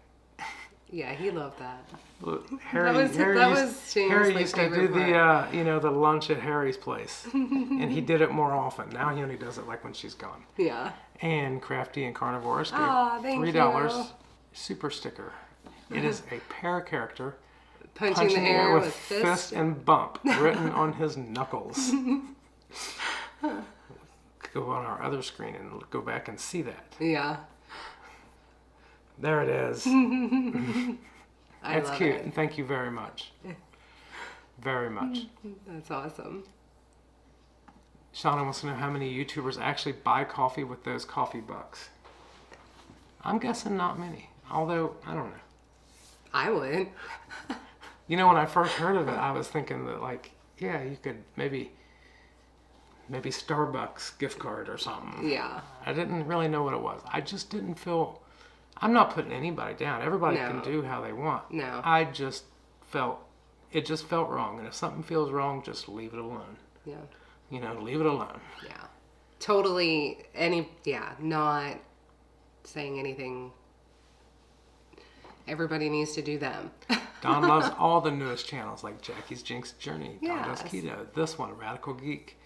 Yeah, he loved that. Look, Harry was James' Harry like, used to do favorite the lunch at Harry's place, and he did it more often. Now he only does it like when she's gone. Yeah. And Crafty and Carnivorous gave Aw, thank $3 you. super sticker. It is a pear character Punching the air with fist and bump written on his knuckles. to go on our other screen and go back and see that. Yeah. There it is. I That's love cute. it. And thank you very much. Very much. That's awesome. Shauna wants to know how many YouTubers actually buy coffee with those coffee bucks. I'm guessing not many. Although, I don't know. I would. You know, when I first heard of it, I was thinking that, like, yeah, you could maybe Starbucks gift card or something. Yeah. I didn't really know what it was. I just didn't feel... I'm not putting anybody down. Everybody No. can do how they want. No. I just felt... It just felt wrong. And if something feels wrong, just leave it alone. Yeah. You know, leave it alone. Yeah. Totally. Not saying anything. Everybody needs to do them. Don loves all the newest channels like Jackie's Jinx Journey, Don Does Yes. Keto, this one, Radical Geek,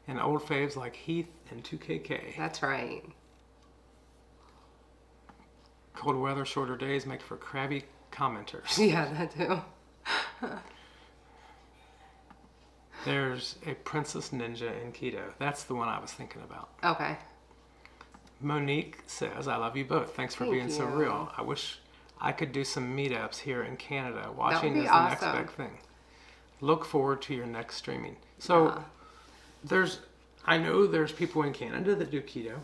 and old faves like Heath and 2KK. That's right. Cold weather, shorter days make for crabby commenters. Yeah, that too. There's a Princess Ninja in Keto. That's the one I was thinking about. Okay. Monique says, I love you both. Thanks for Thank being so you. real. I wish I could do some meetups here in Canada. Watching be is the next awesome. big thing. Look forward to your next streaming. So I know there's people in Canada that do keto.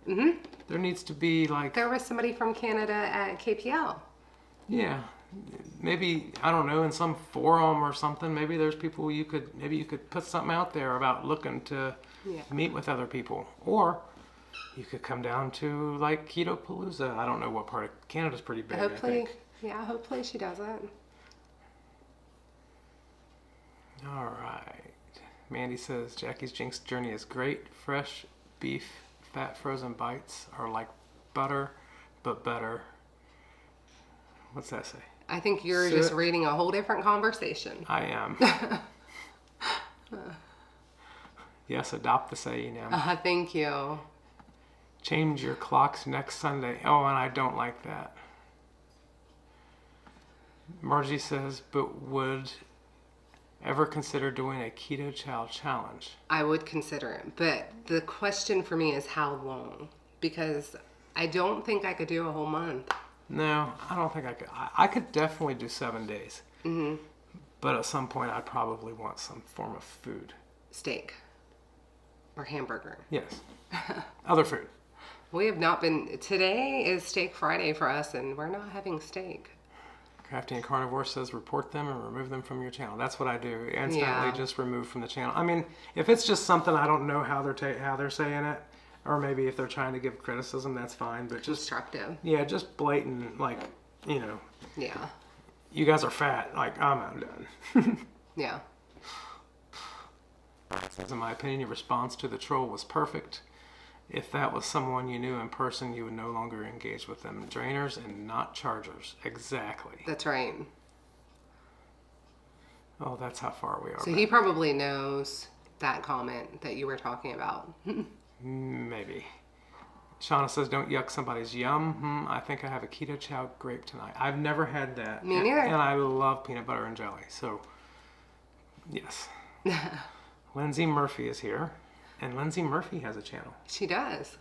Mm-hmm. There needs to be like, There was somebody from Canada at KPL. yeah, maybe, I don't know, in some forum or something, maybe there's people you could put something out there about looking to Yeah. meet with other people. Or you could come down to like Keto Palooza. I don't know what part of Canada's pretty big, I think. Hopefully she does it. All right. Mandy says, Jackie's Jinx Journey is great. Fresh beef, fat frozen bites are like butter, but better. What's that say? I think you're So- just reading a whole different conversation. I am. Yes, adopt the saying. Thank you. Change your clocks next Sunday. Oh, and I don't like that. Margie says, but would ever consider doing a keto chow challenge? I would consider it, but the question for me is how long? Because I don't think I could do a whole month. No, I don't think I could. I could definitely do 7 days. Mm-hmm. But at some point, I'd probably want some form of food. Steak or hamburger. Yes. Other food. We have not been. Today is Steak Friday for us, and we're not having steak. Crafty and Carnivore says report them and remove them from your channel. That's what I do. Instantly Yeah. just remove from the channel. I mean, if it's just something I don't know how they're saying it, or maybe if they're trying to give criticism, that's fine. But just Constructive. just blatant, like, you know, Yeah. you guys are fat. Like, I'm done. Yeah. In my opinion, your response to the troll was perfect. If that was someone you knew in person, you would no longer engage with them. Drainers and not chargers. Exactly. That's right. Oh, that's how far we are. So back. he probably knows that comment that you were talking about. Maybe. Shauna says, don't yuck somebody's yum. I think I have a keto chow grape tonight. I've never had that. Me neither. And I love peanut butter and jelly. So, yes. Lindsay Murphy is here. And Lindsay Murphy has a channel. She does.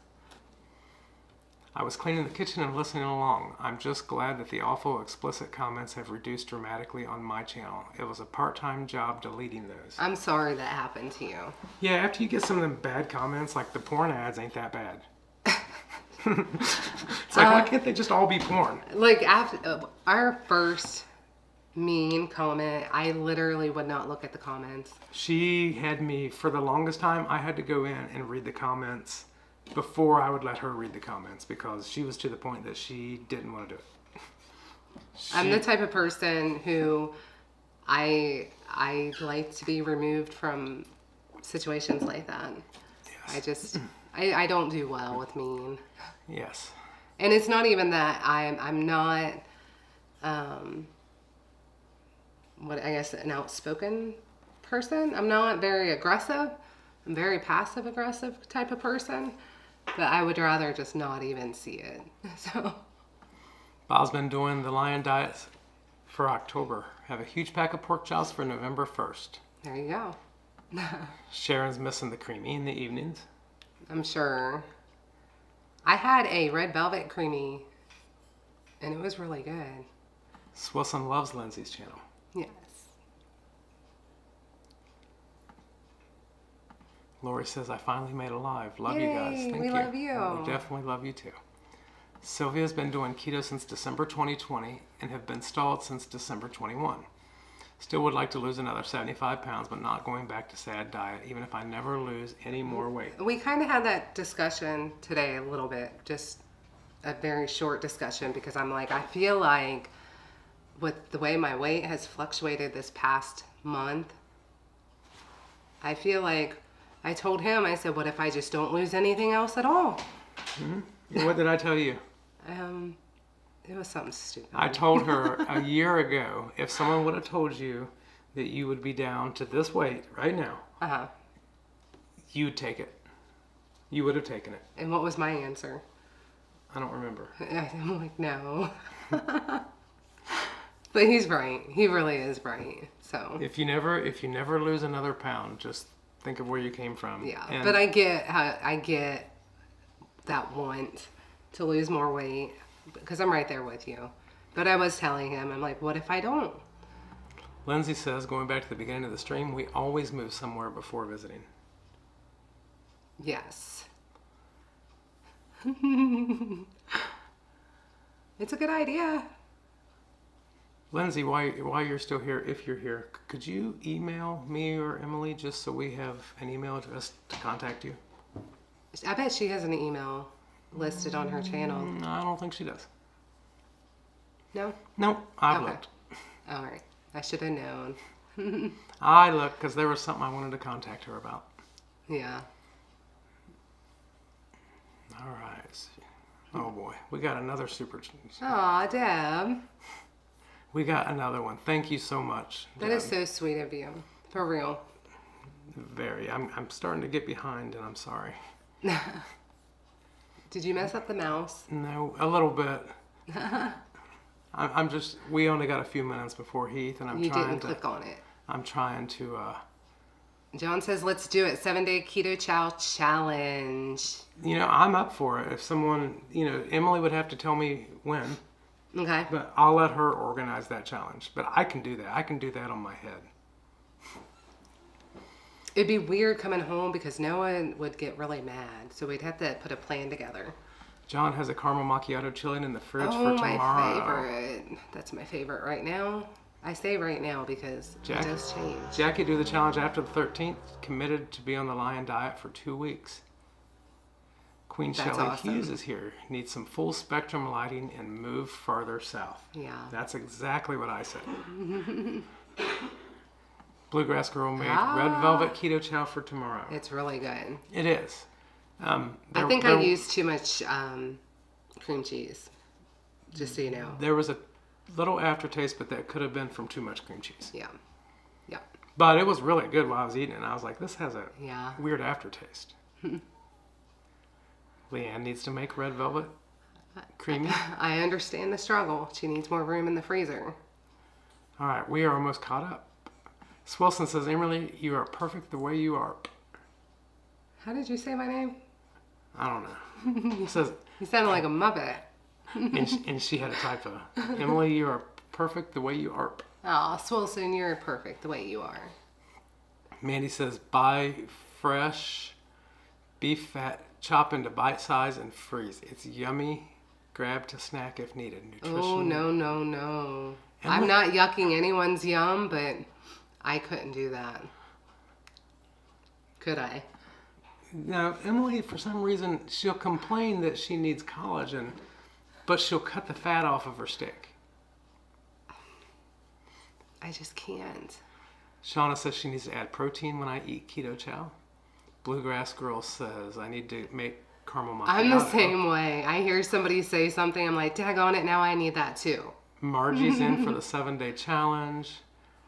I was cleaning the kitchen and listening along. I'm just glad that the awful explicit comments have reduced dramatically on my channel. It was a part-time job deleting those. I'm sorry that happened to you. Yeah, after you get some of them bad comments, like the porn ads ain't that bad. It's like, why can't they just all be porn? Like after our first mean comment, I literally would not look at the comments. She had me, for the longest time, I had to go in and read the comments before I would let her read the comments because she was to the point that she didn't want to do it. I'm the type of person who I like to be removed from situations like that. Yes. I don't do well with mean. Yes. And it's not even that I'm not what I guess an outspoken person. I'm not very aggressive. I'm very passive aggressive type of person. But I would rather just not even see it. So Bob's been doing the lion diet for October. Have a huge pack of pork chops for November 1st. there you go. Sharon's missing the creamy in the evenings. I'm sure. I had a red velvet creamy, and it was really good. Swilson loves Lindsay's channel. Yes. Lori says, I finally made a live. Love you guys. Yay, Thank we you. love you. We definitely love you too. Sylvia's been doing keto since December 2020 and have been stalled since December 21. Still would like to lose another 75 pounds, but not going back to sad diet, even if I never lose any more weight. We kind of had that discussion today a little bit, just a very short discussion, because I'm like, I feel like with the way my weight has fluctuated this past month, I feel like I told him, I said, what if I just don't lose anything else at all? What did I tell you? It was something stupid. I told her a year ago, if someone would have told you that you would be down to this weight right now, Uh-huh. you'd take it. You would have taken it. And what was my answer? I don't remember. I'm like, no. But he's right. He really is right. So If you never lose another pound, just think of where you came from. yeah. And But I get that want to lose more weight, because I'm right there with you. But I was telling him, I'm like, what if I don't? Lindsay says, going back to the beginning of the stream, we always move somewhere before visiting. Yes. It's a good idea. Lindsay, while you're still here, if you're here, could you email me or Emily just so we have an email address to contact you? I bet she has an email listed on her channel. No, I don't think she does. No? Nope, I've Okay. looked. All right. I should have known. I looked because there was something I wanted to contact her about. Yeah. All right. Oh boy, we got another super. Aw, Deb. We got another one. Thank you so much. That Deb. is so sweet of you. For real. Very. I'm starting to get behind, and I'm sorry. Did you mess up the mouse? No, a little bit. I'm just. We only got a few minutes before Heath, and You didn't click on it. I'm trying to. John says, let's do it. 7-day keto chow challenge. I'm up for it. If someone, Emily would have to tell me when, Okay. but I'll let her organize that challenge. But I can do that. I can do that on my head. It'd be weird coming home because Noah would get really mad. So we'd have to put a plan together. John has a caramel macchiato chilling in the fridge for Oh, tomorrow. my favorite. That's my favorite right now. I say right now because it does change. Jackie do the challenge after the 13th. Committed to be on the Lion diet for 2 weeks. Queen That's Shelley awesome. Hughes is here. Needs some full spectrum lighting and move farther south. Yeah. That's exactly what I said. Bluegrass Girl made Ah. red velvet keto chow for tomorrow. It's really good. It is. I think I used too much cream cheese. Just so you know. There was a little aftertaste, but that could have been from too much cream cheese. Yeah. Yeah. But it was really good while I was eating it. And I was like, this has a Yeah. weird aftertaste. Leanne needs to make red velvet creamy. I understand the struggle. She needs more room in the freezer. All right, we are almost caught up. Swilson says, Emily, you are perfect the way you are. How did you say my name? I don't know. It says, You sounded like a Muppet. and she had a typo. Emily, you are perfect the way you are. Oh, Swilson, you're perfect the way you are. Mandy says, buy fresh beef fat, chop into bite size, and freeze. It's yummy. Grab to snack if needed. Nutrition. Oh, no. And I'm what- not yucking anyone's yum, but I couldn't do that. Could I? Now, Emily, for some reason, she'll complain that she needs collagen, but she'll cut the fat off of her steak. I just can't. Shauna says she needs to add protein when I eat keto chow. Bluegrass Girl says I need to make caramel macchiato. I'm the same way. I hear somebody say something, I'm like, daggone it, now I need that too. Margie's in for the 7-day challenge.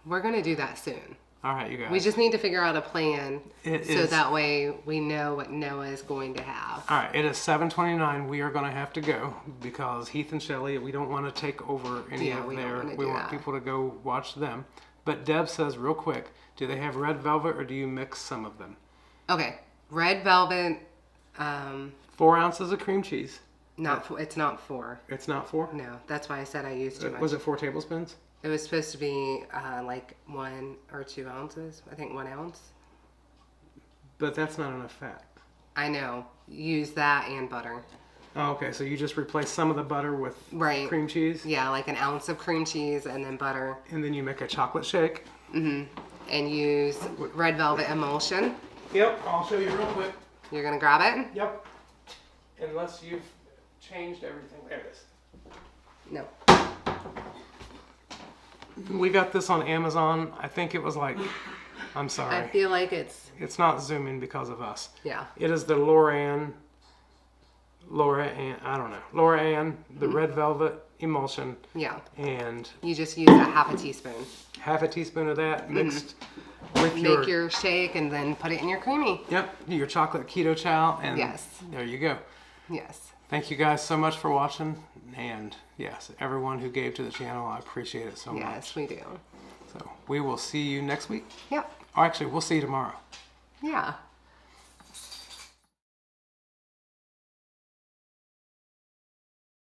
We're going to do that soon. All right, you guys. We just need to figure out a plan It so is- that way we know what Noah is going to have. All right, it is 7:29. We are going to have to go because Heath and Shelley, we don't want to take over any Yeah, of we don't their. wanna We do want that. people to go watch them. But Deb says, real quick, do they have red velvet or do you mix some of them? Okay, red velvet, 4 ounces of cream cheese. It's not 4. It's not 4? No, that's why I said I used too much. Was it 4 tablespoons? It was supposed to be like 1 or 2 ounces. I think 1 ounce. But that's not enough fat. I know. Use that and butter. Oh, okay, so you just replace some of the butter with Right. cream cheese? Yeah, like 1 ounce of cream cheese and then butter. And then you make a chocolate shake? And use red velvet emulsion. Yep, I'll show you real quick. You're going to grab it? Yep. Unless you've changed everything. There it is. No. We got this on Amazon. I think it was like, I'm I sorry. feel like It's not zooming because of us. yeah. It is the Laura Ann, the red velvet emulsion, Yeah. and You just use a half a teaspoon. half a teaspoon of that mixed with Make your shake and then put it in your creamy. Yep, your chocolate keto chow, and Yes. there you go. Yes. Thank you guys so much for watching, and yes, everyone who gave to the channel, I appreciate it so much. Yes, we do. So we will see you next week. Yep. Or actually, we'll see you tomorrow. Yeah.